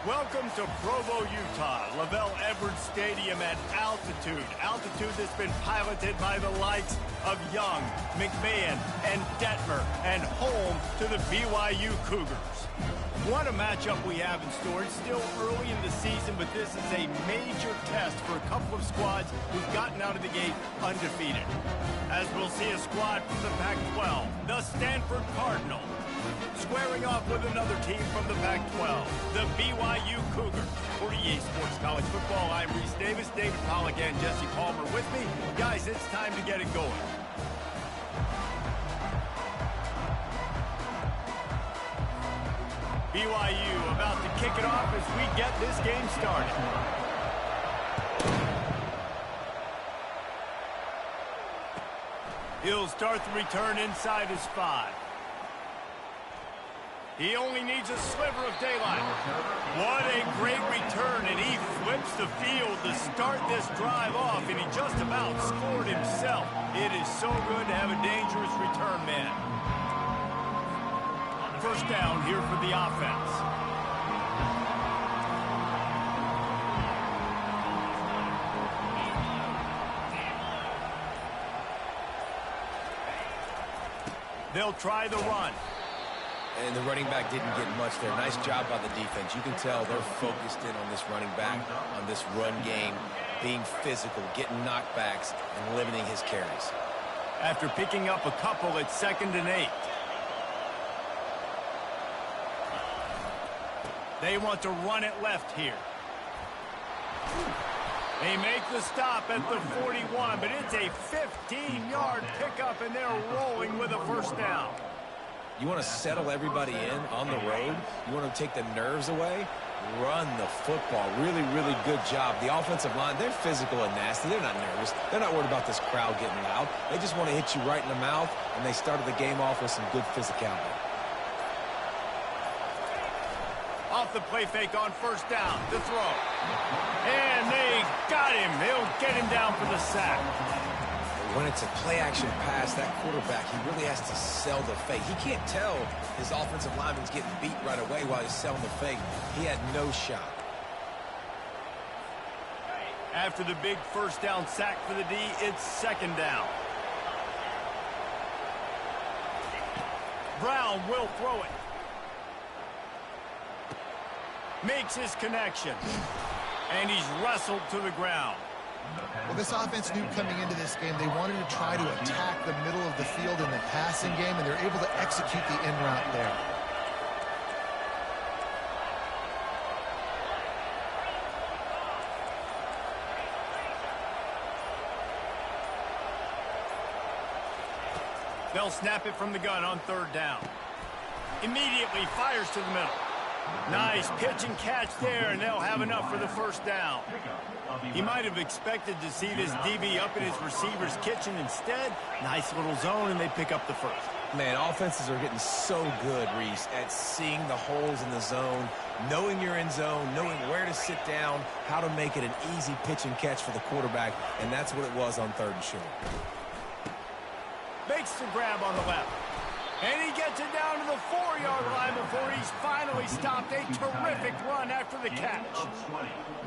Welcome to Provo, Utah, Lavelle Edwards Stadium at altitude. Altitude that's been piloted by the likes of Young, McMahon, and Detmer, and home to the BYU Cougars. What a matchup we have in store. It's still early in the season, but this is a major test for a couple of squads who've gotten out of the gate undefeated. As we'll see a squad from the Pac-12, the Stanford Cardinal, squaring off with another team from the Pac-12, the BYU Cougars. For EA Sports College Football, I'm Reese Davis, David Pollack, and Jesse Palmer with me. Guys, it's time to get it going. BYU about to kick it off as we get this game started. He'll start the return inside his 5. He only needs a sliver of daylight. What a great return, and he flips the field to start this drive off, and he just about scored himself. It is so good to have a dangerous return man. First down here for the offense. They'll try the run. And the running back didn't get much there. Nice job by the defense. You can tell they're focused in on this running back, on this run game, being physical, getting knockbacks, and limiting his carries. After picking up a couple, it's 2nd and 8. They want to run it left here. They make the stop at the 41, but it's a 15-yard pickup, and they're rolling with a first down. You want to settle everybody in on the road. You want to take the nerves away. Run the football. Really, really good job. The offensive line, they're physical and nasty. They're not nervous. They're not worried about this crowd getting loud. They just want to hit you right in the mouth, and they started the game off with some good physicality. Off the play fake on first down. The throw. And they got him. They'll get him down for the sack. When it's a play-action pass, that quarterback, he really has to sell the fake. He can't tell his offensive lineman's getting beat right away while he's selling the fake. He had no shot. After the big first down sack for the D, it's 2nd down. Brown will throw it. Makes his connection. And he's wrestled to the ground. Well, this offense knew coming into this game they wanted to try to attack the middle of the field in the passing game, and they're able to execute the in route there. They'll snap it from the gun on 3rd down. Immediately fires to the middle. Nice pitch and catch there, and they'll have enough for the first down. He might have expected to see this DB up in his receiver's kitchen. Instead, nice little zone, and they pick up the first. Man, offenses are getting so good, Reese, at seeing the holes in the zone, knowing you're in zone, knowing where to sit down, how to make it an easy pitch and catch for the quarterback, and that's what it was on 3rd and short. Makes the grab on the left. And he gets it down to the 4-yard line before he's finally stopped. A terrific run after the catch.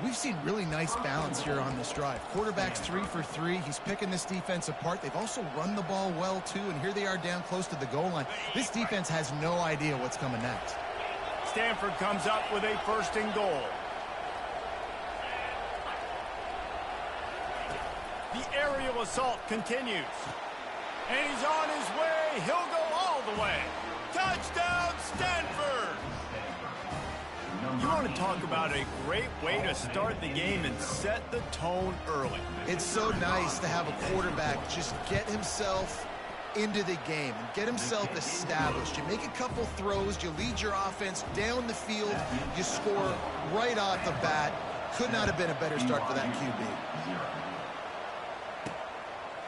We've seen really nice balance here on this drive. Quarterback's 3 for 3. He's picking this defense apart. They've also run the ball well, too, and here they are down close to the goal line. This defense has no idea what's coming next. Stanford comes up with a 1st and goal. The aerial assault continues. And he's on his way. He'll go all the way. Touchdown, Stanford! You want to talk about a great way to start the game and set the tone early. It's so nice to have a quarterback just get himself into the game and get himself established. You make a couple throws, you lead your offense down the field, you score right off the bat. Could not have been a better start for that QB.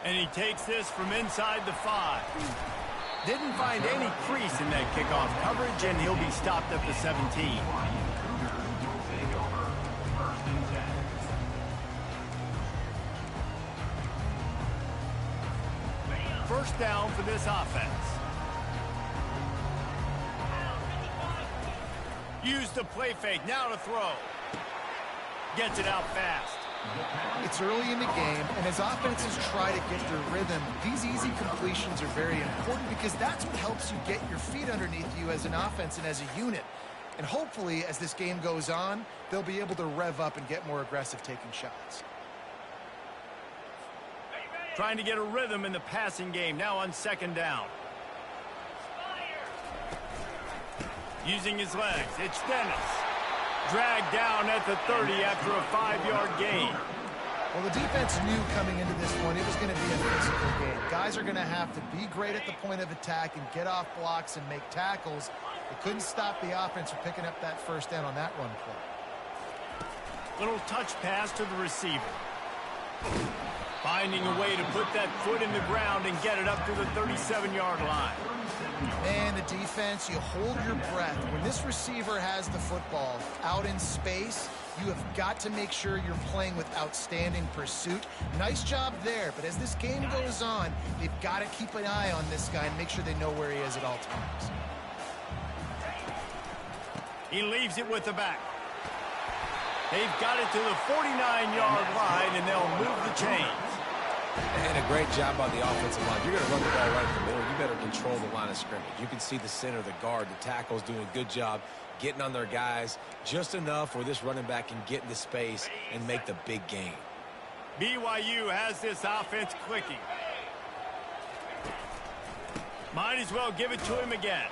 And he takes this from inside the 5. Didn't find any crease in that kickoff coverage, and he'll be stopped at the 17. First down for this offense. Use the play fake. Now to throw. Gets it out fast. It's early in the game, and as offenses try to get their rhythm, these easy completions are very important because that's what helps you get your feet underneath you as an offense and as a unit. And hopefully, as this game goes on, they'll be able to rev up and get more aggressive taking shots. Trying to get a rhythm in the passing game, now on second down. Using his legs, it's Dennis. Dragged down at the 30 after a 5-yard gain. Well, the defense knew coming into this one it was going to be a physical game. Guys are going to have to be great at the point of attack and get off blocks and make tackles. They couldn't stop the offense from picking up that first down on that run play. Little touch pass to the receiver. Finding a way to put that foot in the ground and get it up to the 37-yard line. Man, the defense, you hold your breath. When this receiver has the football out in space, you have got to make sure you're playing with outstanding pursuit. Nice job there, but as this game goes on, they've got to keep an eye on this guy and make sure they know where he is at all times. He leaves it with the back. They've got it to the 49-yard line, and they'll move the chains. And a great job on the offensive line. You're going to run the ball right in the middle. You better control the line of scrimmage. You can see the center, the guard, the tackles doing a good job getting on their guys just enough where this running back can get into space and make the big game. BYU has this offense clicking. Might as well give it to him again.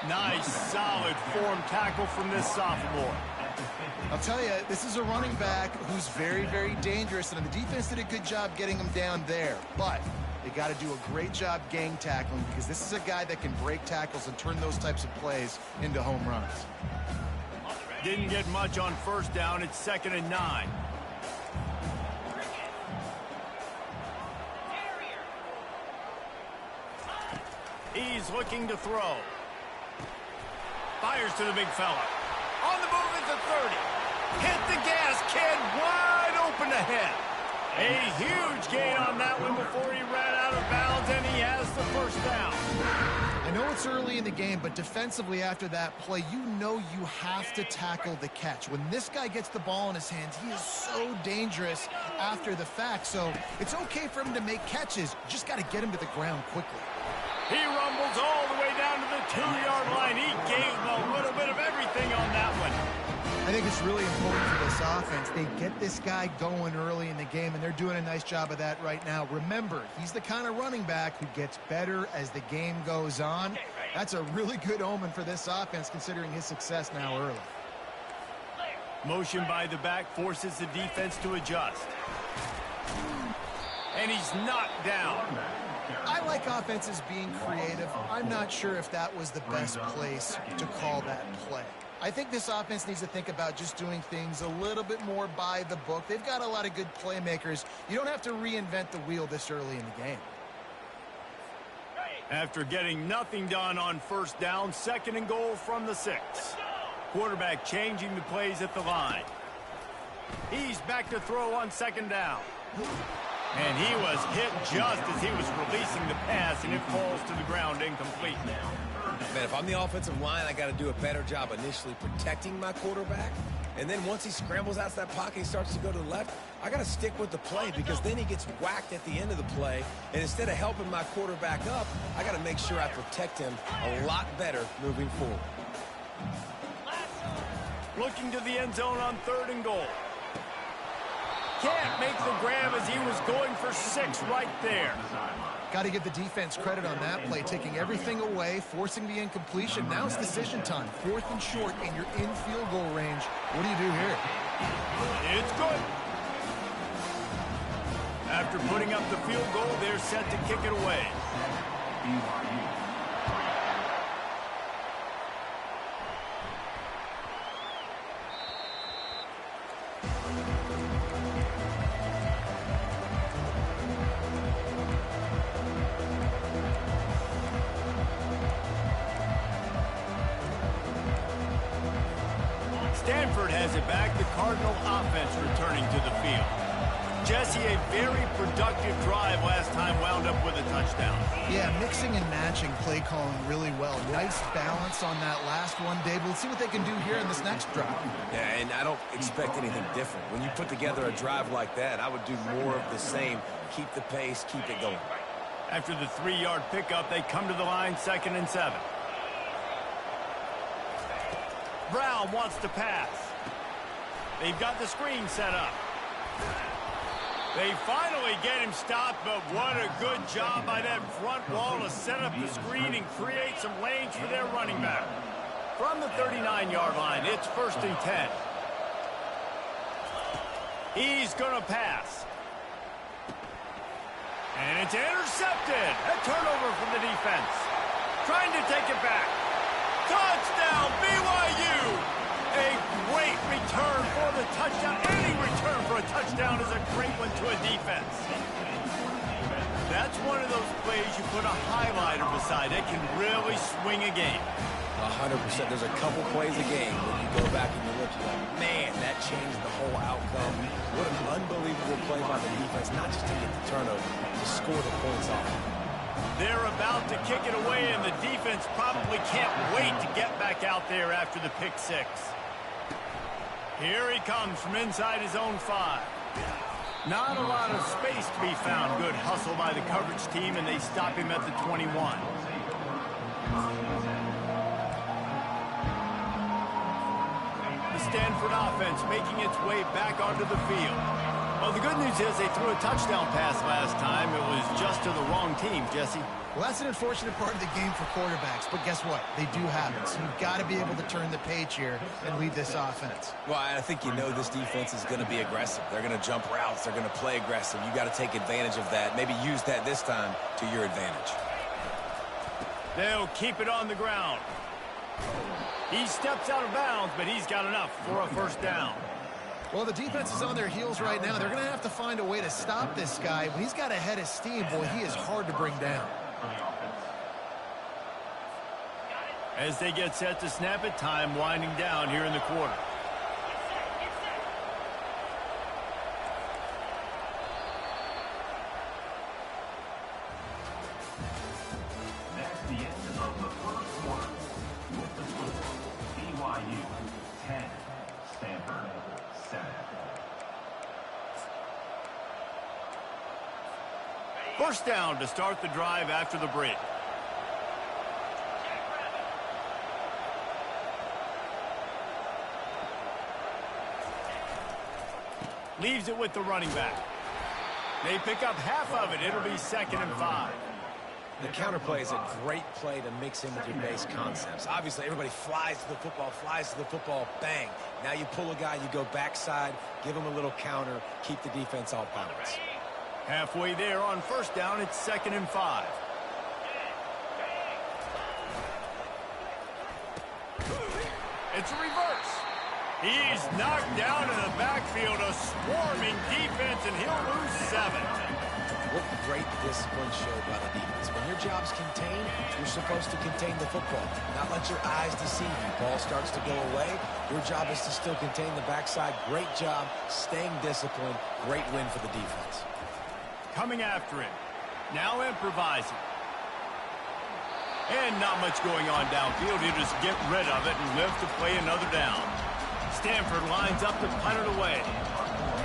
Nice, solid form tackle from this sophomore. I'll tell you, this is a running back who's very, very dangerous, and the defense did a good job getting him down there. But they got to do a great job gang tackling because this is a guy that can break tackles and turn those types of plays into home runs. Didn't get much on first down. It's 2nd and 9. He's looking to throw. Fires to the big fella. On the move at the 30. Hit the gas, kid. Wide open ahead. A huge gain on that one before he ran out of bounds, and he has the first down. I know it's early in the game, but defensively after that play, you know you have to tackle the catch. When this guy gets the ball in his hands, he is so dangerous after the fact. So it's okay for him to make catches. You just got to get him to the ground quickly. He rumbles all the way down to the 2-yard line. He gave a little bit of everything on that one. I think it's really important for this offense. They get this guy going early in the game, and they're doing a nice job of that right now. Remember, he's the kind of running back who gets better as the game goes on. That's a really good omen for this offense, considering his success now early. Motion by the back forces the defense to adjust. And he's knocked down. I like offenses being creative. I'm not sure if that was the best place to call that play. I think this offense needs to think about just doing things a little bit more by the book. They've got a lot of good playmakers. You don't have to reinvent the wheel this early in the game. After getting nothing done on first down, 2nd and goal from the 6. Quarterback changing the plays at the line. He's back to throw on 2nd down. And he was hit just as he was releasing the pass, and it falls to the ground incomplete. Man, if I'm the offensive line, I got to do a better job initially protecting my quarterback. And then once he scrambles out of that pocket, he starts to go to the left, I got to stick with the play because then he gets whacked at the end of the play. And instead of helping my quarterback up, I got to make sure I protect him a lot better moving forward. Looking to the end zone on 3rd and goal. Can't make the grab as he was going for 6 right there. Got to give the defense credit on that play, taking everything away, forcing the incompletion. Now it's decision time. 4th and short, and you're in field goal range. What do you do here? It's good. After putting up the field goal, they're set to kick it away. Stanford has it back. The Cardinal offense returning to the field. Jesse, a very productive drive last time wound up with a touchdown. Yeah, mixing and matching play calling really well. Nice balance on that last one, Dave. Let's see what they can do here in this next drive. Yeah, and I don't expect anything different. When you put together a drive like that, I would do more of the same. Keep the pace, keep it going. After the 3-yard pickup, they come to the line, 2nd and 7. Brown wants to pass. They've got the screen set up. They finally get him stopped, but what a good job by that front wall to set up the screen and create some lanes for their running back. From the 39-yard line, it's 1st and 10. He's going to pass. And it's intercepted. A turnover from the defense. Trying to take it back. Touchdown, BYU! A great return for the touchdown. Any return for a touchdown is a great one to a defense. That's one of those plays you put a highlighter beside. It can really swing a game. 100%. There's a couple plays a game when you go back and you look, you're like, man, that changed the whole outcome. What an unbelievable play by the defense, not just to get the turnover, to score the points off. They're about to kick it away, and the defense probably can't wait to get back out there after the pick 6. Here he comes from inside his own 5. Not a lot of space to be found. Good hustle by the coverage team, and they stop him at the 21. The Stanford offense making its way back onto the field. Well, the good news is they threw a touchdown pass last time. It was just to the wrong team, Jesse. Well, that's an unfortunate part of the game for quarterbacks, but guess what? They do have it, so you've got to be able to turn the page here and lead this offense. Well, I think you know this defense is going to be aggressive. They're going to jump routes. They're going to play aggressive. You got to take advantage of that. Maybe use that this time to your advantage. They'll keep it on the ground. He steps out of bounds, but he's got enough for a 1st down. Well, the defense is on their heels right now. They're going to have to find a way to stop this guy. When he's got a head of steam, boy, he is hard to bring down. As they get set to snap it, time winding down here in the quarter. That's the end of the 1st quarter. With the score, BYU 10, Stanford 7. First down to start the drive after the break. Leaves it with the running back. They pick up half of it. It'll be 2nd and 5. The counterplay is a great play to mix in with your base concepts. Obviously, everybody flies to the football, bang. Now you pull a guy, you go backside, give him a little counter, keep the defense off balance. Halfway there on 1st down, it's 2nd and 5. It's a reverse. He's knocked down in the backfield, a swarming defense, and he'll lose 7. What great discipline showed by the defense. When your job's contained, you're supposed to contain the football, not let your eyes deceive you. Ball starts to go away. Your job is to still contain the backside. Great job, staying disciplined. Great win for the defense. Coming after him. Now improvising. And not much going on downfield. He'll just get rid of it and live to play another down. Stanford lines up to punt it away.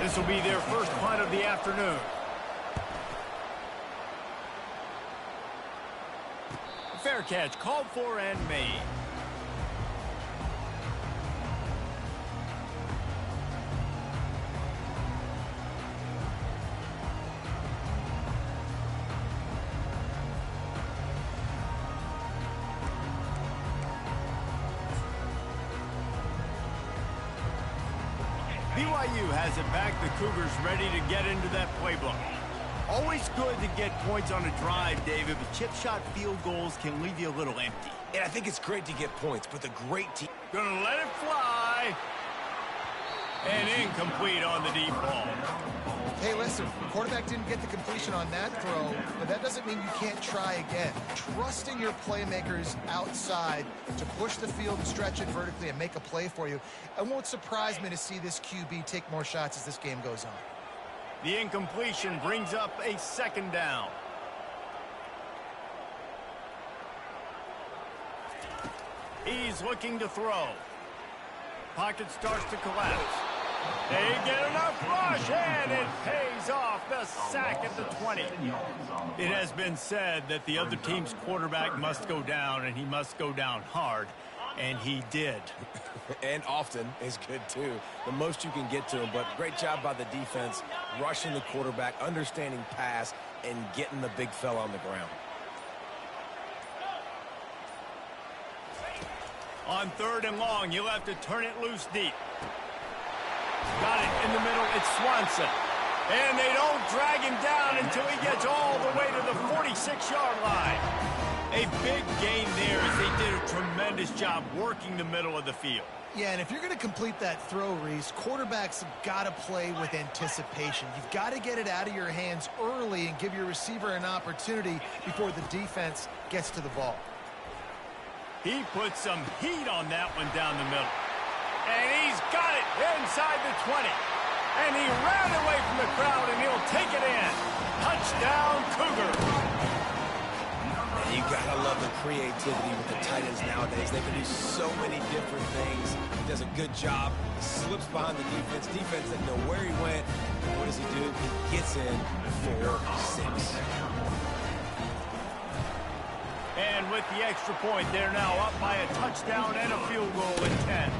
This will be their first punt of the afternoon. Fair catch called for and made. BYU has it back. The Cougars ready to get into that playbook. Always good to get points on a drive, David, but chip shot field goals can leave you a little empty. And I think it's great to get points, but the great team... Gonna let it fly. And incomplete on the deep ball. Hey, listen, the quarterback didn't get the completion on that throw, but that doesn't mean you can't try again. Trust in your playmakers outside to push the field and stretch it vertically and make a play for you. It won't surprise me to see this QB take more shots as this game goes on. The incompletion brings up a second down. He's looking to throw. Pocket starts to collapse. They get enough rush, and it pays off. The sack at the 20. It has been said that the other team's quarterback must go down, and he must go down hard, and he did. And often is good, too. The most you can get to him, but great job by the defense, rushing the quarterback, understanding pass, and getting the big fella on the ground. On 3rd and long, you'll have to turn it loose deep. Got it in the middle. It's Swanson. And they don't drag him down until he gets all the way to the 46-yard line. A big gain there as they did a tremendous job working the middle of the field. Yeah, and if you're going to complete that throw, Reese, quarterbacks have got to play with anticipation. You've got to get it out of your hands early and give your receiver an opportunity before the defense gets to the ball. He put some heat on that one down the middle. And he's got it inside the 20. And he ran away from the crowd, and he'll take it in. Touchdown, Cougar. You gotta love the creativity with the tight ends nowadays. They can do so many different things. He does a good job. He slips behind the defense. Defense doesn't know where he went. What does he do? He gets in 4-6. And with the extra point, they're now up by a touchdown and a field goal at 10.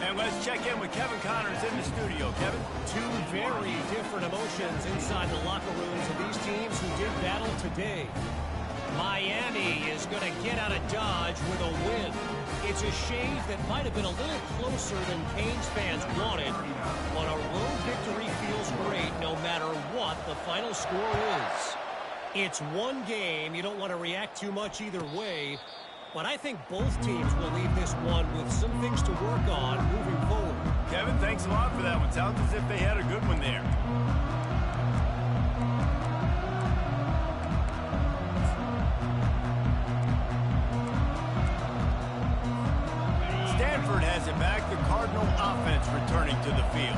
And let's check in with Kevin Connors in the studio. Kevin? Two very different emotions inside the locker rooms of these teams who did battle today. Miami is going to get out of Dodge with a win. It's a shave that might have been a little closer than Canes fans wanted, but a road victory feels great no matter what the final score is. It's one game. You don't want to react too much either way, but I think both teams will leave this one with some things to work on moving forward. Kevin, thanks a lot for that one. Sounds as if they had a good one there. Stanford has it back. The Cardinal offense returning to the field.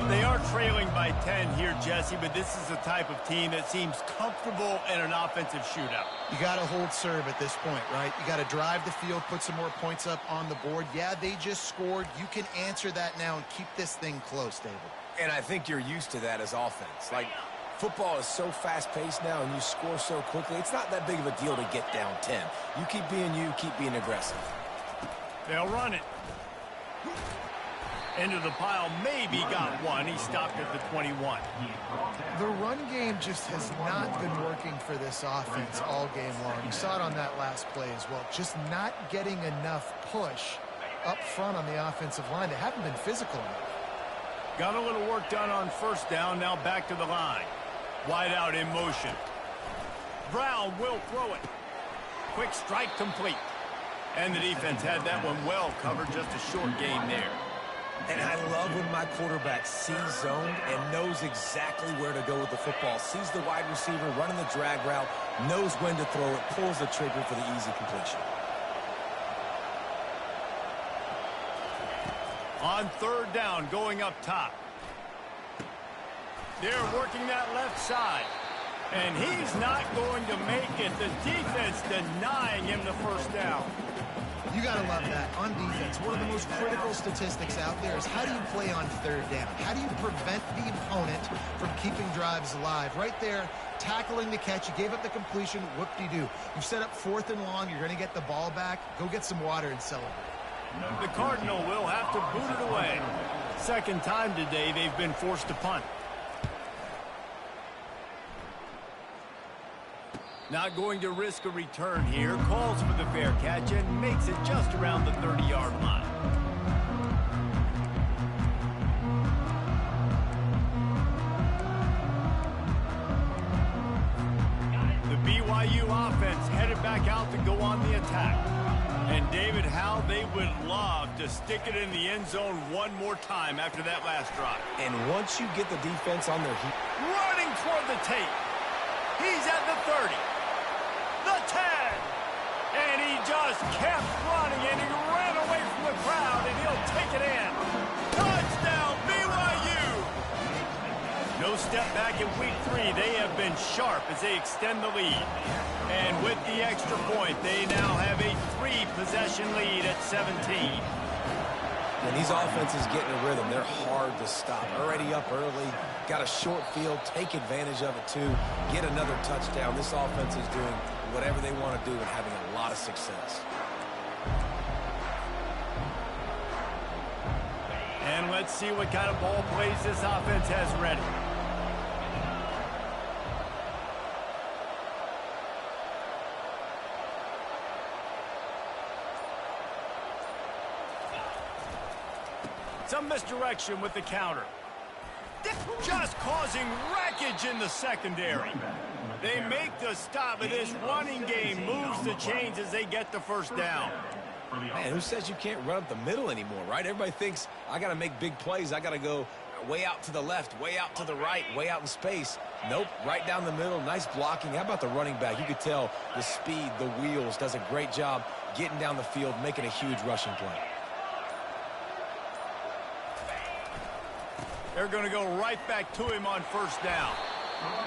They are trailing by 10 here, Jesse, but this is the type of team that seems comfortable in an offensive shootout. You got to hold serve at this point, right? You got to drive the field, put some more points up on the board. Yeah, they just scored. You can answer that now and keep this thing close, David. And I think you're used to that as offense. Like, football is so fast-paced now and you score so quickly, it's not that big of a deal to get down 10. You keep being aggressive. They'll run it. Into the pile, maybe got one. He stopped at the 21. The run game just has not been working for this offense all game long. You saw it on that last play as well. Just not getting enough push up front on the offensive line. They haven't been physical enough. Got a little work done on first down. Now back to the line. Wide out in motion. Brown will throw it. Quick strike complete. And the defense had that one well covered. Just a short gain there. And I love when my quarterback sees zoned and knows exactly where to go with the football. Sees the wide receiver running the drag route, knows when to throw it, pulls the trigger for the easy completion. On third down, going up top. They're working that left side. And he's not going to make it. The defense denying him the first down. You got to love that. On defense, one of the most critical statistics out there is how do you play on third down? How do you prevent the opponent from keeping drives alive? Right there, tackling the catch. You gave up the completion. Whoop-de-doo. You set up 4th and long. You're going to get the ball back. Go get some water and celebrate. The Cardinal will have to boot it away. Second time today they've been forced to punt. Not going to risk a return here. Calls for the fair catch and makes it just around the 30-yard line. The BYU offense headed back out to go on the attack. And David, how they would love to stick it in the end zone one more time after that last drive. And once you get the defense on their heat. Running toward the tape. He's at the 30. The 10. And he just kept running, and he ran away from the crowd, and he'll take it in. Touchdown, BYU. No step back in week 3. They have been sharp as they extend the lead. And with the extra point, they now have a 3-possession lead at 17. When these offenses get in a rhythm, they're hard to stop. Already up early, got a short field, take advantage of it too, get another touchdown. This offense is doing whatever they want to do and having a lot of success. And let's see what kind of ball plays this offense has ready. Some misdirection with the counter. Just causing wreckage in the secondary. They make the stop, but this running game moves the chains as they get the first down. Man, who says you can't run up the middle anymore, right? Everybody thinks I got to make big plays. I got to go way out to the left, way out to the right, way out in space. Nope, right down the middle. Nice blocking. How about the running back? You could tell the speed, the wheels, does a great job getting down the field, making a huge rushing play. They're going to go right back to him on first down.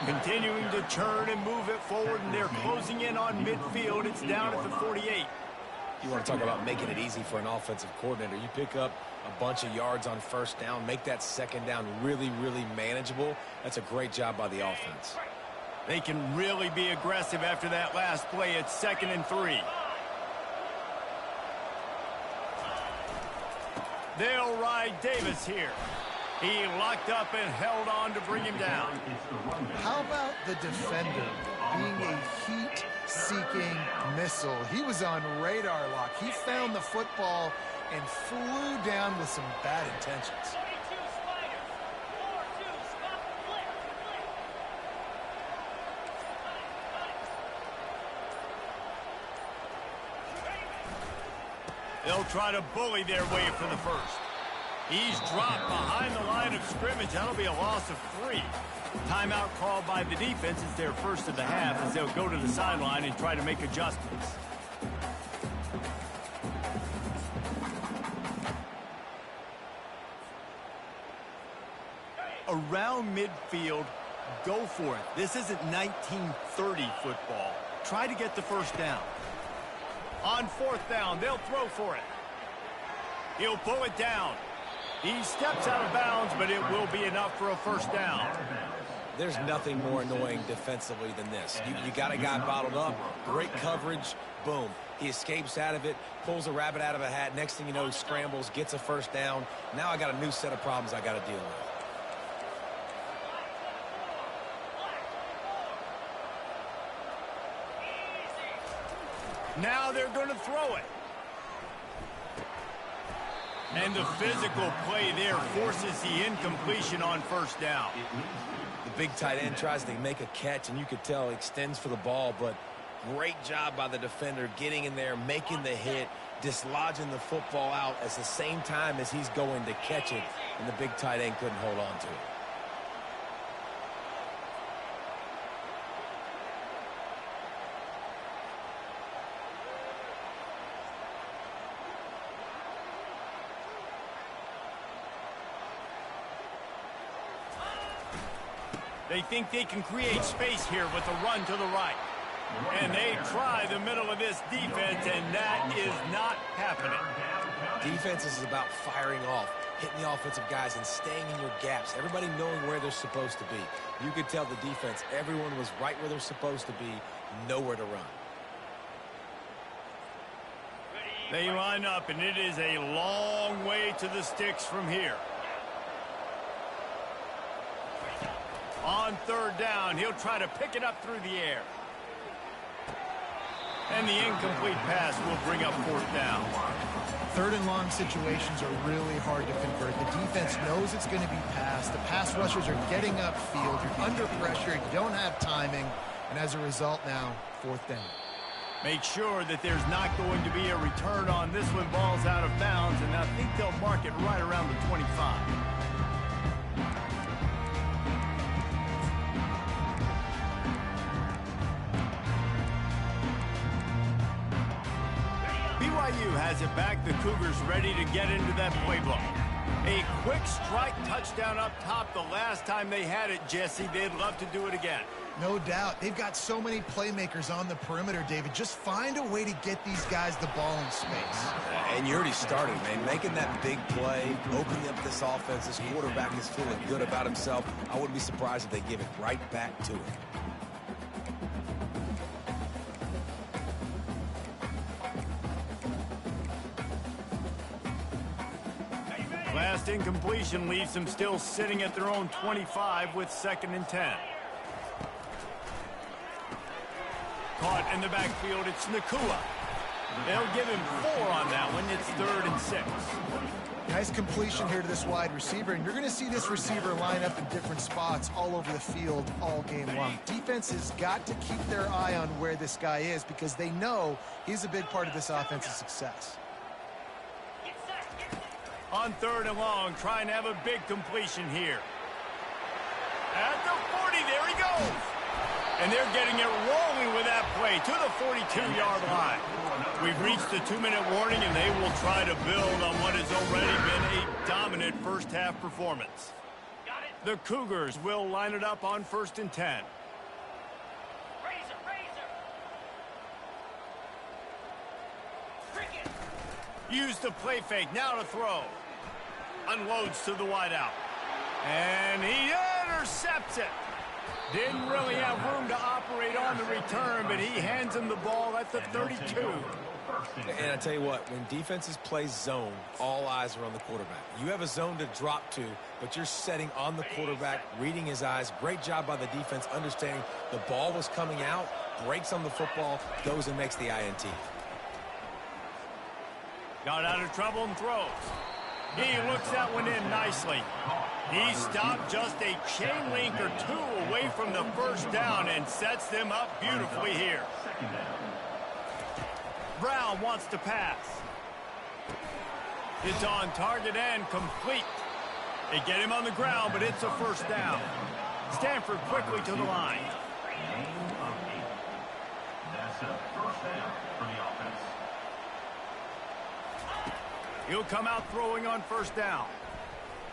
Continuing to turn and move it forward, and they're closing in on midfield. It's down at the 48. You want to talk about making it easy for an offensive coordinator. You pick up a bunch of yards on first down, make that second down really, really manageable. That's a great job by the offense. They can really be aggressive after that last play. It's 2nd and 3. They'll ride Davis here. He locked up and held on to bring him down. How about the defender being a heat-seeking missile? He was on radar lock. He found the football and flew down with some bad intentions. They'll try to bully their way for the first. He's dropped behind the line of scrimmage. That'll be a loss of 3. Timeout called by the defense. It's their first of the half as they'll go to the sideline and try to make adjustments. Around midfield, go for it. This isn't 1930 football. Try to get the first down. On 4th down, they'll throw for it. He'll pull it down. He steps out of bounds, but it will be enough for a first down. There's nothing more annoying defensively than this. You got a guy bottled up, great coverage, boom. He escapes out of it, pulls a rabbit out of a hat. Next thing you know, he scrambles, gets a first down. Now I got a new set of problems I got to deal with. Now they're going to throw it. And the physical play there forces the incompletion on first down. The big tight end tries to make a catch, and you could tell he extends for the ball, but great job by the defender getting in there, making the hit, dislodging the football out at the same time as he's going to catch it, and the big tight end couldn't hold on to it. They think they can create space here with a run to the right. And they try the middle of this defense, and that is not happening. Defense is about firing off, hitting the offensive guys and staying in your gaps, everybody knowing where they're supposed to be. You could tell the defense, everyone was right where they're supposed to be, nowhere to run. They line up, and it is a long way to the sticks from here. On 3rd down, he'll try to pick it up through the air. And the incomplete pass will bring up 4th down. 3rd and long situations are really hard to convert. The defense knows it's going to be passed. The pass rushers are getting upfield. You're under pressure. You don't have timing. And as a result now, 4th down. Make sure that there's not going to be a return on this one. Ball's out of bounds, and I think they'll mark it right around the 25. BYU has it back. The Cougars ready to get into that playbook. A quick strike touchdown up top the last time they had it, Jesse. They'd love to do it again. No doubt. They've got so many playmakers on the perimeter, David. Just find a way to get these guys the ball in space. And you already started, man. Making that big play, opening up this offense. This quarterback is feeling good about himself. I wouldn't be surprised if they give it right back to him. Last incompletion leaves them still sitting at their own 25 with 2nd and 10. Caught in the backfield, it's Nakua. They'll give him 4 on that one. It's 3rd and 6. Nice completion here to this wide receiver, and you're going to see this receiver line up in different spots all over the field all game long. Defense has got to keep their eye on where this guy is because they know he's a big part of this offense's success. On 3rd and long, trying to have a big completion here. At the 40, there he goes. And they're getting it rolling with that play to the 42-yard line. We've reached the 2-minute warning, and they will try to build on what has already been a dominant first-half performance. The Cougars will line it up on 1st and 10. Use the play fake, now to throw. Unloads to the wideout. And he intercepts it. Didn't really have room to operate on the return, but he hands him the ball at the 32. And I tell you what, when defenses play zone, all eyes are on the quarterback. You have a zone to drop to, but you're setting on the quarterback, reading his eyes. Great job by the defense, understanding the ball was coming out, breaks on the football, goes and makes the INT. Got out of trouble and throws. He looks that one in nicely. He stopped just a chain link or 2 away from the first down and sets them up beautifully here. Brown wants to pass. It's on target and complete. They get him on the ground, but it's a 1st down. Stanford quickly to the line. That's a 1st down for the offense. He'll come out throwing on 1st down.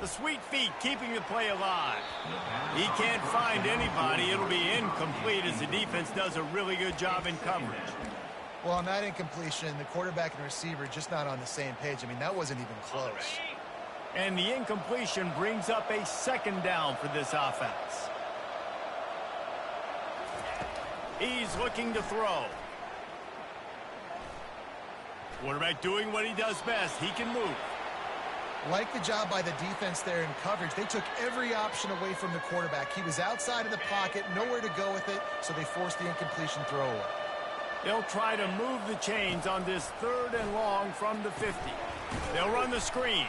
The sweet feet keeping the play alive. He can't find anybody. It'll be incomplete as the defense does a really good job in coverage. Well, on that incompletion, the quarterback and receiver just not on the same page. I mean, that wasn't even close. And the incompletion brings up a 2nd down for this offense. He's looking to throw. Quarterback doing what he does best. He can move. Like the job by the defense there in coverage. They took every option away from the quarterback. He was outside of the pocket, nowhere to go with it, so they forced the incompletion throw away. They'll try to move the chains on this 3rd and long from the 50. They'll run the screen.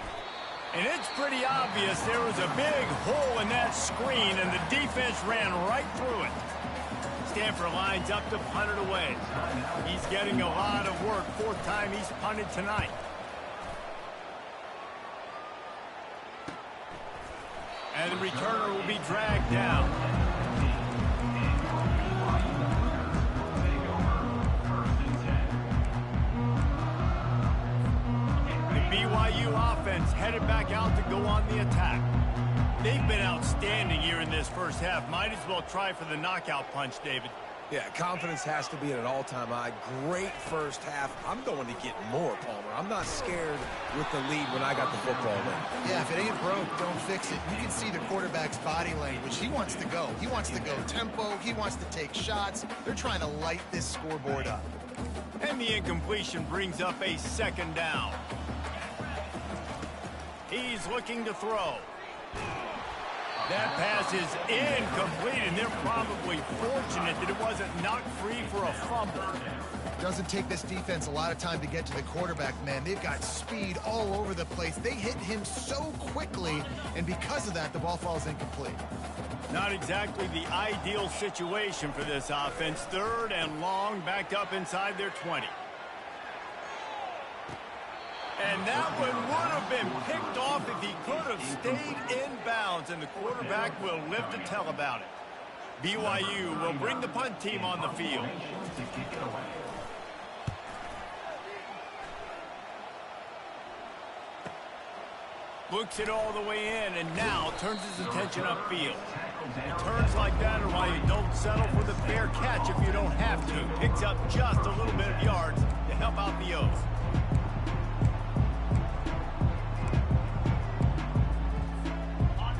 And it's pretty obvious there was a big hole in that screen, and the defense ran right through it. Stanford lines up to punt it away. He's getting a lot of work. 4th time he's punted tonight. And the returner will be dragged down. The BYU offense headed back out to go on the attack. They've been outstanding here in this first half. Might as well try for the knockout punch, David. Yeah, confidence has to be at an all-time high. Great first half. I'm going to get more, Palmer. I'm not scared with the lead when I got the football in. Yeah, if it ain't broke, don't fix it. You can see the quarterback's body language. He wants to go. He wants to go tempo. He wants to take shots. They're trying to light this scoreboard up. And the incompletion brings up a 2nd down. He's looking to throw. That pass is incomplete, and they're probably fortunate that it wasn't knocked free for a fumble. Doesn't take this defense a lot of time to get to the quarterback, man. They've got speed all over the place. They hit him so quickly, and because of that, the ball falls incomplete. Not exactly the ideal situation for this offense. 3rd and long, backed up inside their 20. And that one would have been picked off if he could have stayed in bounds, and the quarterback will live to tell about it. BYU will bring the punt team on the field. Books it all the way in, and now turns his attention upfield. Turns like that are why you don't settle for the fair catch if you don't have to. Picks up just a little bit of yards to help out the O's.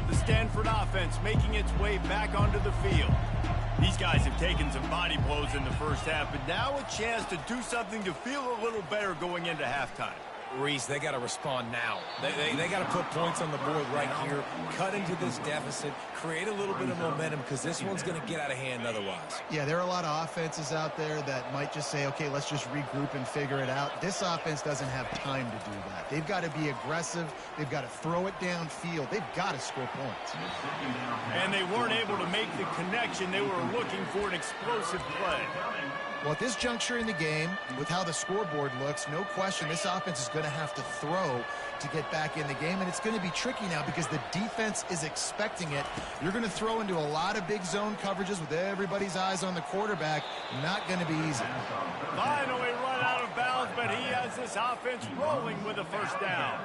The Stanford offense making its way back onto the field. These guys have taken some body blows in the first half, but now a chance to do something to feel a little better going into halftime. Reese, they got to respond now. They got to put points on the board right here, cut into this deficit, create a little bit of momentum, because this one's going to get out of hand otherwise. Yeah, there are a lot of offenses out there that might just say, okay, let's just regroup and figure it out. This offense doesn't have time to do that. They've got to be aggressive. They've got to throw it downfield. They've got to score points. And they weren't able to make the connection. They were looking for an explosive play. Well, at this juncture in the game, with how the scoreboard looks, no question this offense is going to have to throw to get back in the game, and it's going to be tricky now because the defense is expecting it. You're going to throw into a lot of big zone coverages with everybody's eyes on the quarterback. Not going to be easy. Finally run out of bounds, but he has this offense rolling with a first down.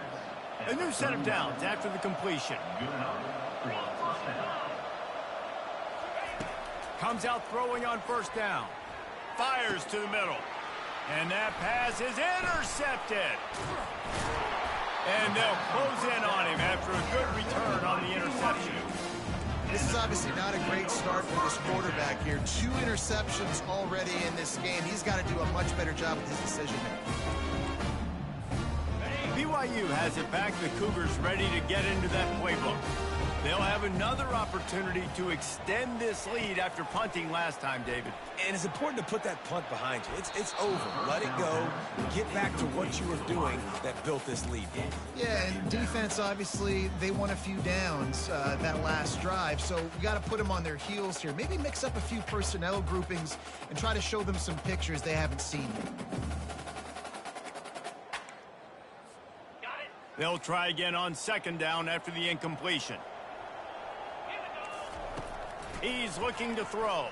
A new set of downs after the completion. Comes out throwing on first down. Fires to the middle. And that pass is intercepted. And they'll close in on him after a good return on the interception. This is obviously not a great start for this quarterback here. 2 interceptions already in this game. He's got to do a much better job with his decision-making. BYU has it back. The Cougars ready to get into that playbook. They'll have another opportunity to extend this lead after punting last time, David. And it's important to put that punt behind you. It's over. Let it go. Get back to what you were doing that built this lead. Yeah, and defense, obviously, they won a few downs that last drive, so we got to put them on their heels here. Maybe mix up a few personnel groupings and try to show them some pictures they haven't seen yet. They'll try again on second down after the incompletion. He's looking to throw.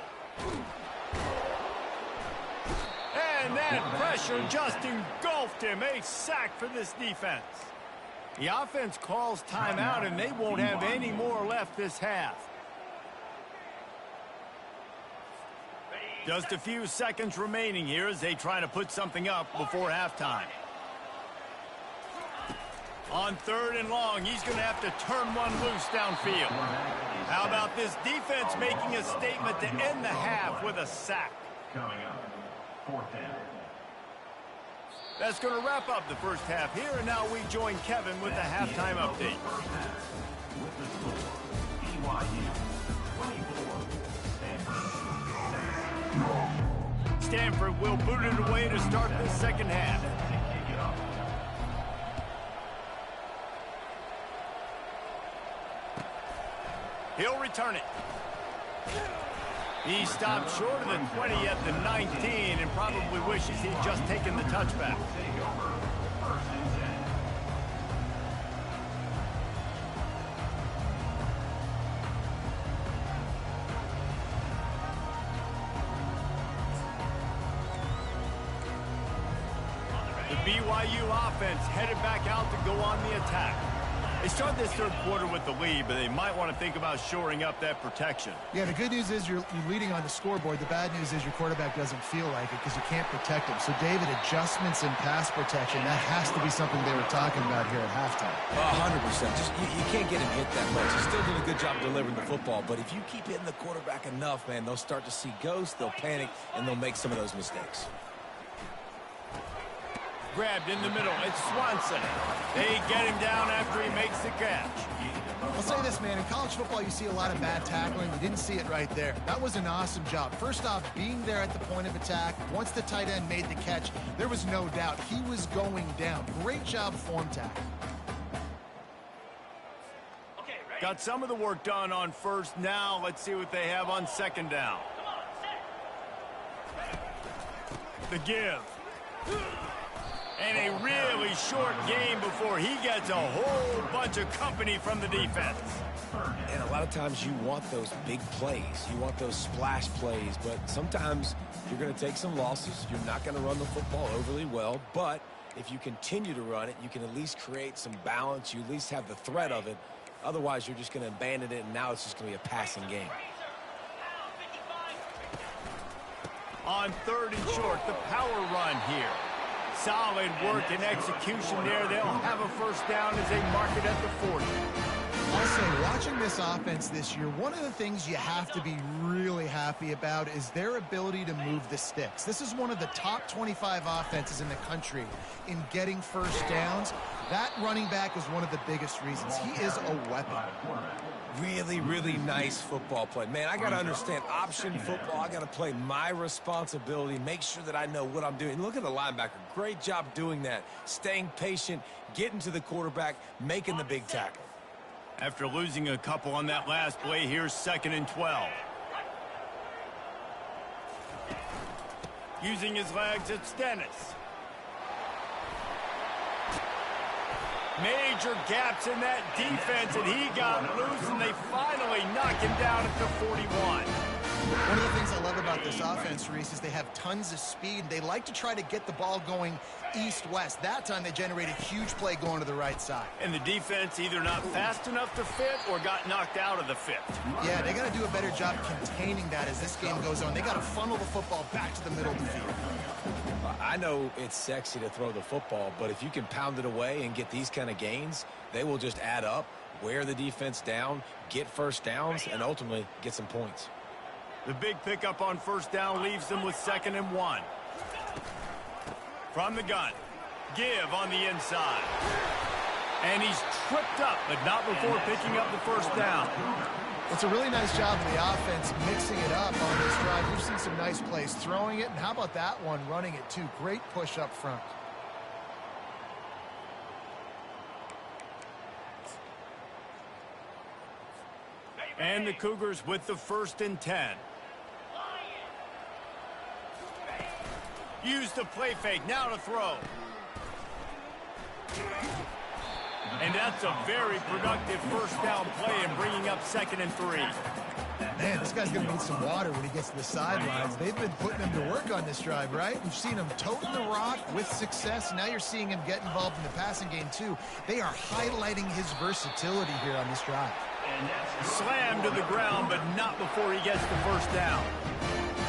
And that pressure just engulfed him. A sack for this defense. The offense calls timeout, and they won't have any more left this half. Just a few seconds remaining here as they try to put something up before halftime. On third and long, he's going to have to turn one loose downfield. How about this defense making a statement to end the half with a sack? Coming up, 4th down. That's going to wrap up the first half here, and now we join Kevin with the halftime update. With the score, BYU 24, Stanford. Stanford will boot it away to start the second half. He'll return it. He stopped short of the 20 at the 19 and probably wishes he'd just taken the touchback. The BYU offense headed back out to go on the attack. They start this third quarter with the lead, but they might want to think about shoring up that protection. Yeah, the good news is you're leading on the scoreboard. The bad news is your quarterback doesn't feel like it because you can't protect him. So, David, adjustments in pass protection, that has to be something they were talking about here at halftime. 100%. Just you can't get him hit that much. He's still doing a good job delivering the football, but if you keep hitting the quarterback enough, man, they'll start to see ghosts, they'll panic, and they'll make some of those mistakes. Grabbed in the middle. It's Swanson. They get him down after he makes the catch. I'll say this, man. In college football, you see a lot of bad tackling. You didn't see it right there. That was an awesome job. First off, being there at the point of attack. Once the tight end made the catch, there was no doubt he was going down. Great job form tackle. Got some of the work done on first. Now let's see what they have on second down. The give. And a really short game before he gets a whole bunch of company from the defense. And a lot of times you want those big plays. You want those splash plays. But sometimes you're going to take some losses. You're not going to run the football overly well. But if you continue to run it, you can at least create some balance. You at least have the threat of it. Otherwise, you're just going to abandon it, and now it's just going to be a passing game. On 3rd and short, the power run here. Solid work and execution there. They'll have a first down as they mark it at the 40. Also, watching this offense this year, one of the things you have to be really happy about is their ability to move the sticks. This is one of the top 25 offenses in the country in getting first downs. That running back is one of the biggest reasons. He is a weapon. Really, really nice football play. Man, I got to understand option football. I got to play my responsibility, make sure that I know what I'm doing. Look at the linebacker. Great job doing that. Staying patient, getting to the quarterback, making the big tackle. After losing a couple on that last play, here's 2nd and 12. Using his legs, it's Dennis. Major gaps in that defense, and he got loose, and they finally knock him down at the 41. One of the things I love about this offense, Reese, is they have tons of speed. They like to try to get the ball going east-west. That time they generated a huge play going to the right side. And the defense either not fast enough to fit or got knocked out of the fit. Yeah, they got to do a better job containing that as this game goes on. They got to funnel the football back to the middle of the field. I know it's sexy to throw the football, but if you can pound it away and get these kind of gains, they will just add up, wear the defense down, get first downs, and ultimately get some points. The big pickup on first down leaves them with 2nd and 1. From the gun, give on the inside. And he's tripped up, but not before picking up the first down. It's a really nice job of the offense mixing it up on this drive. We've seen some nice plays throwing it, and how about that one running it too? Great push up front. And the Cougars with the 1st and 10. Use the play fake, now to throw. And that's a very productive first down play and bringing up 2nd and 3. Man, this guy's going to need some water when he gets to the sidelines. They've been putting him to work on this drive, right? We've seen him toting the rock with success. Now you're seeing him get involved in the passing game, too. They are highlighting his versatility here on this drive. Slammed to the ground, but not before he gets the first down.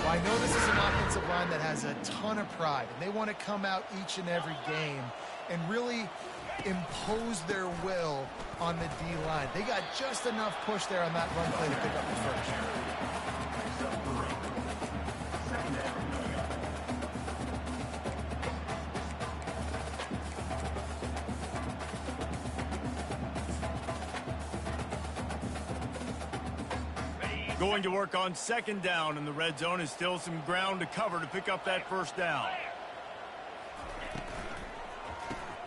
Well, I know this is an offensive line that has a ton of pride, and they want to come out each and every game and really impose their will on the D-line. They got just enough push there on that run play to pick up the first. Going to work on 2nd down, and the red zone is still some ground to cover to pick up that first down.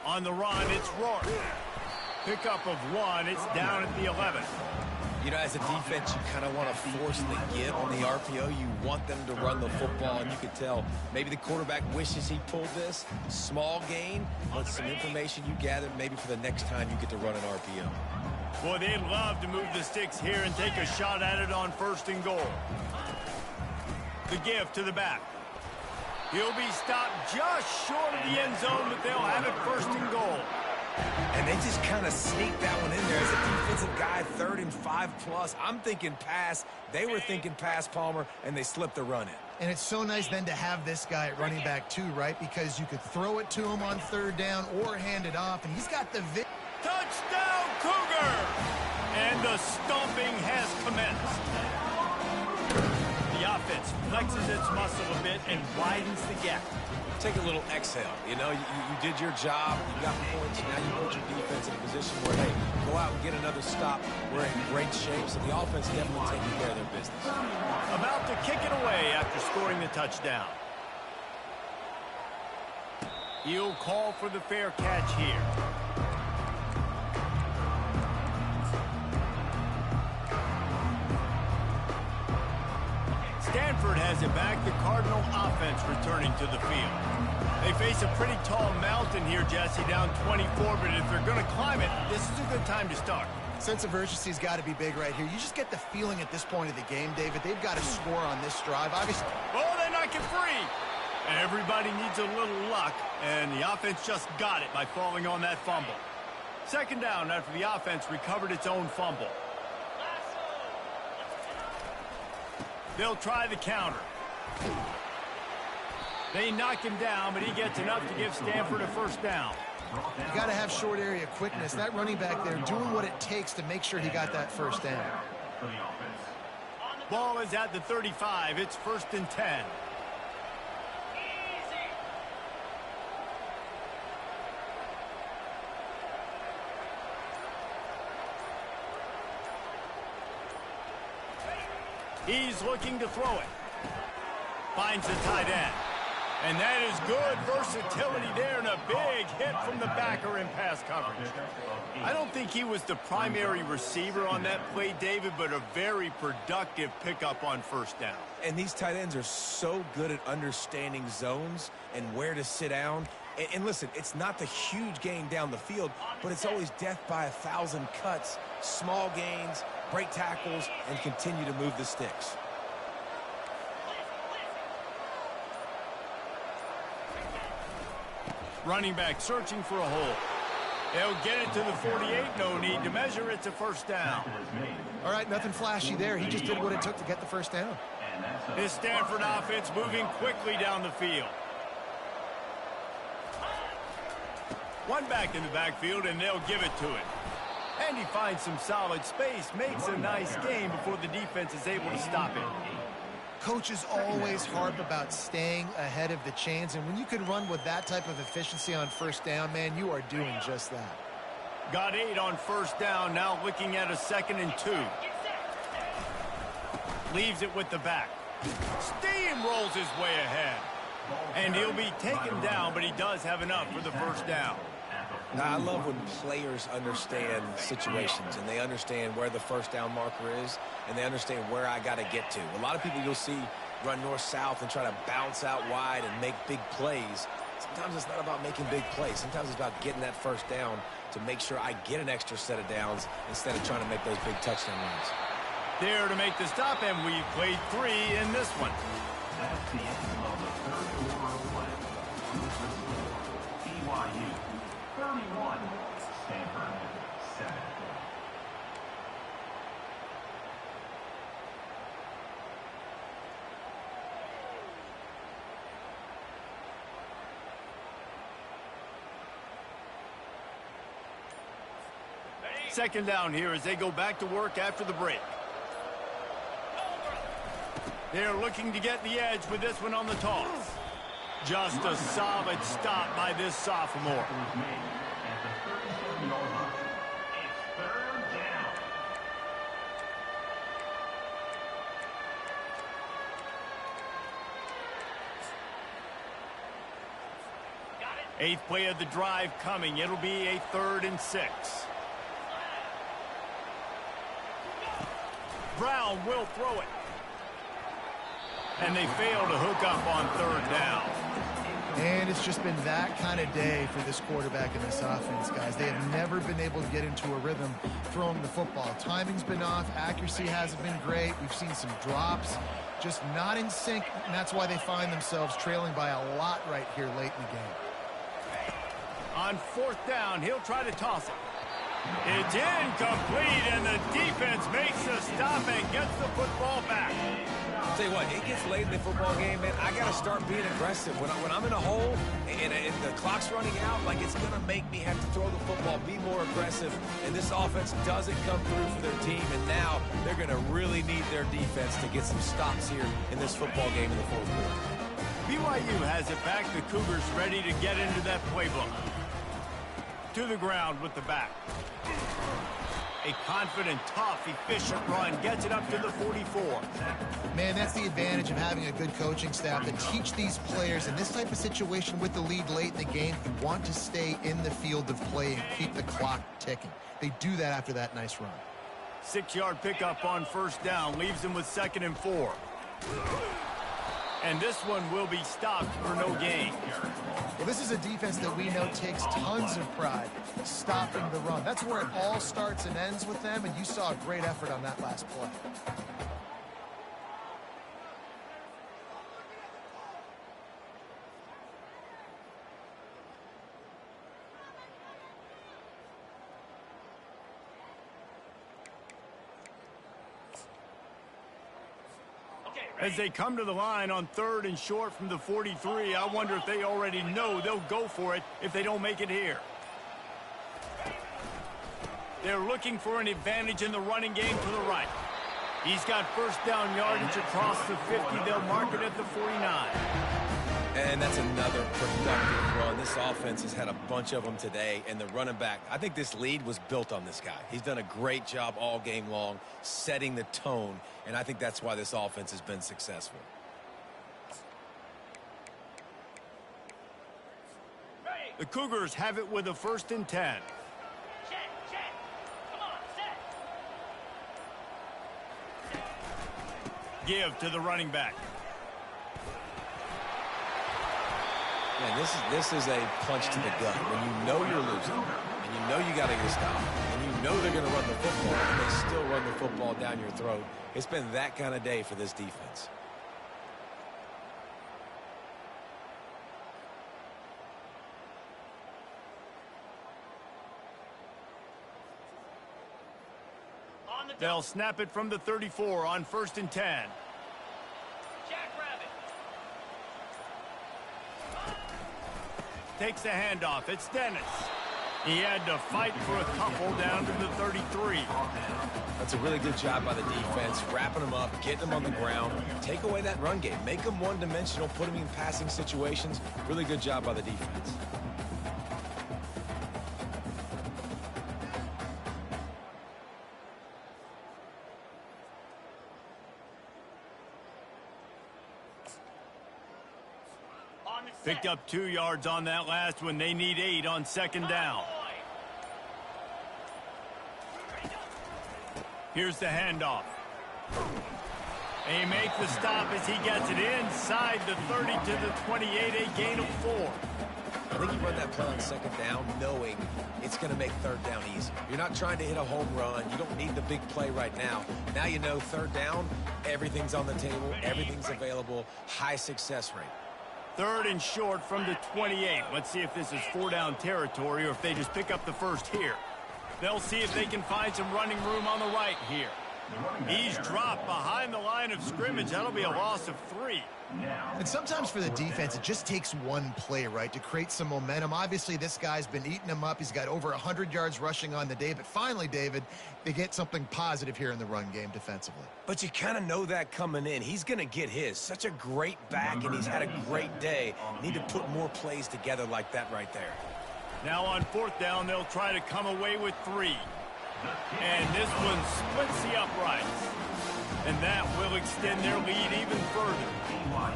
On the run, it's Rourke. Pickup of 1, it's down at the 11. You know, as a defense, you kind of want to force the give on the RPO. You want them to run the football, and you can tell maybe the quarterback wishes he pulled this. Small gain, but some information you gather maybe for the next time you get to run an RPO. Boy, they'd love to move the sticks here and take a shot at it on 1st and goal. The give to the back. He'll be stopped just short of the end zone, but they'll have it 1st and goal. And they just kind of sneaked that one in there as a defensive guy, 3rd and 5+. I'm thinking pass. They were thinking pass, Palmer, and they slipped the run in. And it's so nice then to have this guy at running back too, right? Because you could throw it to him on 3rd down or hand it off, and he's got the Touchdown, Cougar! And the stomping has commenced. The offense flexes its muscle a bit and widens the gap. Take a little exhale. You know, you did your job. You got points. Now you put your defense in a position where, hey, go out and get another stop. We're in great shape, so the offense definitely taking care of their business. About to kick it away after scoring the touchdown. He'll call for the fair catch here. Stanford has it back. The Cardinal offense returning to the field. They face a pretty tall mountain here, Jesse, down 24, but if they're going to climb it, this is a good time to start. sense of urgency's got to be big right here. You just get the feeling at this point of the game, David, they've got to score on this drive. Obviously. Oh, they knock it free. Everybody needs a little luck, and the offense just got it by falling on that fumble. Second down after the offense recovered its own fumble. They'll try the counter. They knock him down, but he gets enough to give Stanford a first down. You got to have short area quickness. That running back there doing what it takes to make sure he got that first down. Ball is at the 35. It's 1st and 10. He's looking to throw it. Finds the tight end. And that is good versatility there and a big hit from the backer in pass coverage. I don't think he was the primary receiver on that play, David, but a very productive pickup on first down. And these tight ends are so good at understanding zones and where to sit down. And listen, it's not the huge gain down the field, but it's always death by 1,000 cuts, small gains, break tackles, and continue to move the sticks. Running back searching for a hole. They'll get it to the 48. No need to measure. It's a first down. All right, nothing flashy there. He just did what it took to get the first down. This Stanford offense moving quickly down the field. One back in the backfield, and they'll give it to him. And he finds some solid space, makes a nice game before the defense is able to stop him. Coaches always harp about staying ahead of the chains, and when you can run with that type of efficiency on first down, man, you are doing just that. Got 8 on first down, now looking at a 2nd and 2. Leaves it with the back. Steamrolls his way ahead. And he'll be taken down, but he does have enough for the first down. Now, I love when players understand situations and they understand where the first down marker is and they understand where I got to get to. A lot of people you'll see run north-south and try to bounce out wide and make big plays. Sometimes it's not about making big plays. Sometimes it's about getting that first down to make sure I get an extra set of downs instead of trying to make those big touchdown runs. There to make the stop, and we've played 3 in this one. That's the end of the third quarter of play. BYU 31, Stanford 7. Second down here as they go back to work after the break. They're looking to get the edge with this one on the toss. Just a solid stop by this sophomore. Eighth play of the drive coming. It'll be a 3rd and 6. Brown will throw it. And they fail to hook up on 3rd down. And it's just been that kind of day for this quarterback in this offense, guys. They have never been able to get into a rhythm throwing the football. Timing's been off. Accuracy hasn't been great. We've seen some drops. Just not in sync, and that's why they find themselves trailing by a lot right here late in the game. On 4th down, he'll try to toss it. It's incomplete, and the defense makes a stop and gets the football back. I'll tell you what, it gets late in the football game, man. I got to start being aggressive. When I'm in a hole and the clock's running out, like it's going to make me have to throw the football, be more aggressive. And this offense doesn't come through for their team, and now they're going to really need their defense to get some stops here in this football game in the 4th quarter. BYU has it back. The Cougars ready to get into that playbook. To the ground with the back. A confident, tough, efficient run gets it up to the 44. Man, that's the advantage of having a good coaching staff to teach these players in this type of situation with the lead late in the game. You want to stay in the field of play and keep the clock ticking. They do that after that nice run. 6-yard pickup on first down leaves them with 2nd and 4. And this one will be stopped for no gain. Well, this is a defense that we know takes tons of pride stopping the run. That's where it all starts and ends with them, and you saw a great effort on that last play. As they come to the line on 3rd and short from the 43, I wonder if they already know they'll go for it if they don't make it here. They're looking for an advantage in the running game to the right. He's got first down yardage across the 50. They'll mark it at the 49. And that's another productive run. This offense has had a bunch of them today, and the running back, I think this lead was built on this guy. He's done a great job all game long setting the tone, and I think that's why this offense has been successful. The Cougars have it with a 1st and 10. Give to the running back. Man, this is a punch to the gut. When you know you're losing, and you know you got to get a stop, and you know they're going to run the football, and they still run the football down your throat. It's been that kind of day for this defense. They'll snap it from the 34 on 1st and 10. Takes the handoff. It's Dennis. He had to fight for a couple down to the 33. That's a really good job by the defense, wrapping them up, getting them on the ground. Take away that run game. Make them one-dimensional, put them in passing situations. Really good job by the defense. Picked up 2 yards on that last one. They need 8 on 2nd down. Here's the handoff. And he makes the stop as he gets it inside the 30 to the 28, a gain of 4. I think you run that play on 2nd down knowing it's going to make 3rd down easy. You're not trying to hit a home run. You don't need the big play right now. Now you know 3rd down, everything's on the table, everything's available, high success rate. 3rd and short from the 28. Let's see if this is 4-down territory or if they just pick up the first here. They'll see if they can find some running room on the right here. He's dropped behind the line of scrimmage. That'll be a loss of 3. And sometimes for the defense, it just takes one play, right, to create some momentum. Obviously, this guy's been eating them up. He's got over 100 yards rushing on the day. But finally, David, they get something positive here in the run game defensively. But you kind of know that coming in. He's going to get his. Such a great back, and he's had a great day. Need to put more plays together like that right there. Now on 4th down, they'll try to come away with 3. And this one splits the uprights. And that will extend their lead even further.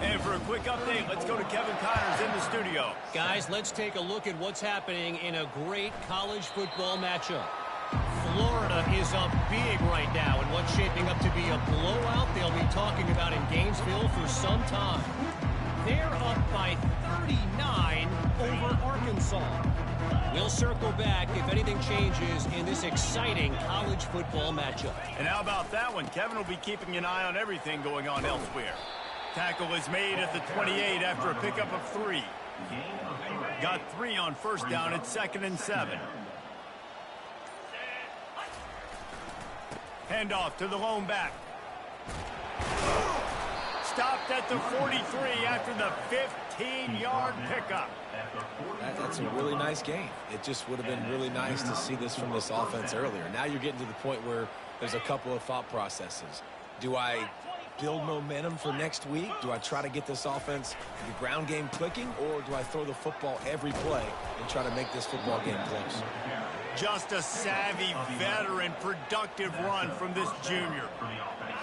And for a quick update, let's go to Kevin Connors in the studio. Guys, let's take a look at what's happening in a great college football matchup. Florida is up big right now in what's shaping up to be a blowout they'll be talking about in Gainesville for some time. They're up by 39 over Arkansas. We'll circle back if anything changes in this exciting college football matchup. And how about that one? Kevin will be keeping an eye on everything going on elsewhere. Tackle is made at the 28 after a pickup of 3. Got 3 on 1st down at 2nd and 7. Handoff to the lone back. Stopped at the 43 after the 15-yard pickup. That's a really nice game. It just would have been really nice to see this from this offense earlier. Now you're getting to the point where there's a couple of thought processes. Do I build momentum for next week? Do I try to get this offense, the ground game clicking, or do I throw the football every play and try to make this football game close? Just a savvy, veteran, productive run from this junior.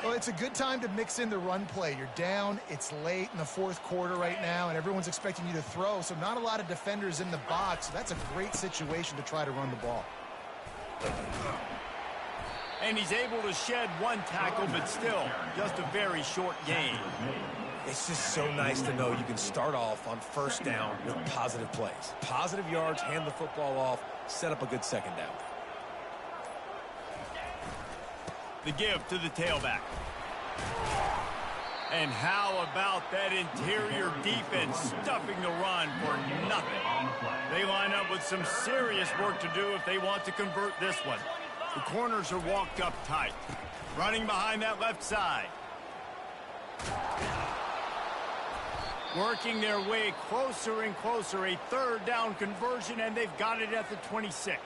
Well, it's a good time to mix in the run play. You're down, it's late in the 4th quarter right now, and everyone's expecting you to throw, so not a lot of defenders in the box. So that's a great situation to try to run the ball. And he's able to shed 1 tackle, but still, just a very short gain. It's just so nice to know you can start off on 1st down with positive plays. Positive yards, hand the football off, set up a good 2nd down. The give to the tailback. And how about that interior defense stuffing the run for nothing? They line up with some serious work to do if they want to convert this one. The corners are walked up tight. Running behind that left side. Working their way closer and closer, a third down conversion, and they've got it at the 26.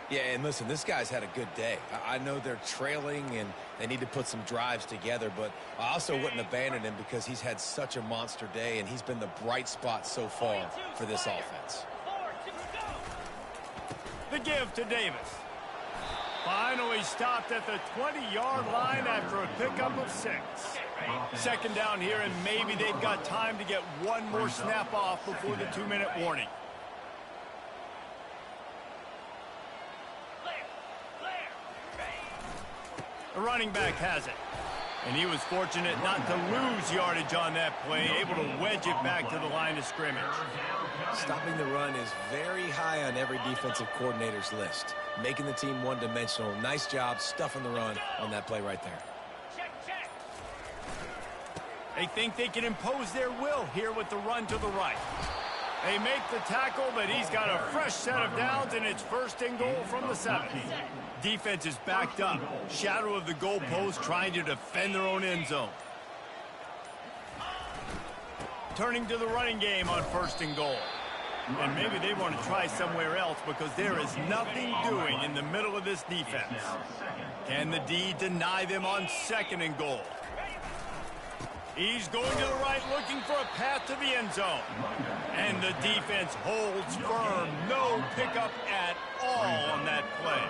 Yeah, and listen, this guy's had a good day. I know they're trailing and they need to put some drives together, but I also wouldn't abandon him because he's had such a monster day, and he's been the bright spot so far for this offense. The give to Davis. Finally stopped at the 20-yard line after a pickup of 6. Second down here, and maybe they've got time to get one more snap off before the 2-minute warning. The running back has it. And he was fortunate not to lose yardage on that play, able to wedge it back to the line of scrimmage. Stopping the run is very high on every defensive coordinator's list. Making the team one-dimensional. Nice job stuffing the run on that play right there. They think they can impose their will here with the run to the right. They make the tackle, but he's got a fresh set of downs, and it's first and goal from the 7. Defense is backed up. Shadow of the goalpost, trying to defend their own end zone. Turning to the running game on first and goal. And maybe they want to try somewhere else because there is nothing doing in the middle of this defense. Can the D deny them on second and goal? He's going to the right, looking for a path to the end zone. And the defense holds firm. No pickup at all on that play.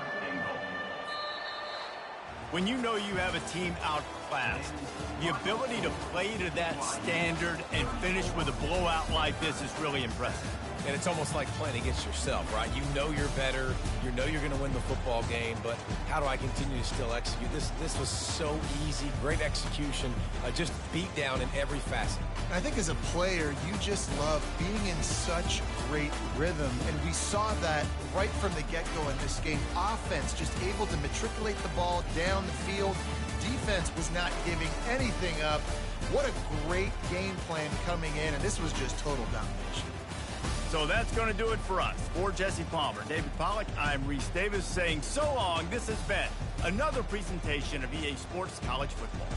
When you know you have a team outclassed, the ability to play to that standard and finish with a blowout like this is really impressive. And it's almost like playing against yourself, right? You know you're better. You know you're going to win the football game, but how do I continue to still execute? This was so easy, great execution, just beat down in every facet. I think as a player, you just love being in such great rhythm, and we saw that right from the get-go in this game. Offense just able to matriculate the ball down the field. Defense was not giving anything up. What a great game plan coming in, and this was just total domination. So that's going to do it for us. For Jesse Palmer, David Pollack, I'm Reese Davis saying so long. This has been another presentation of EA Sports College Football.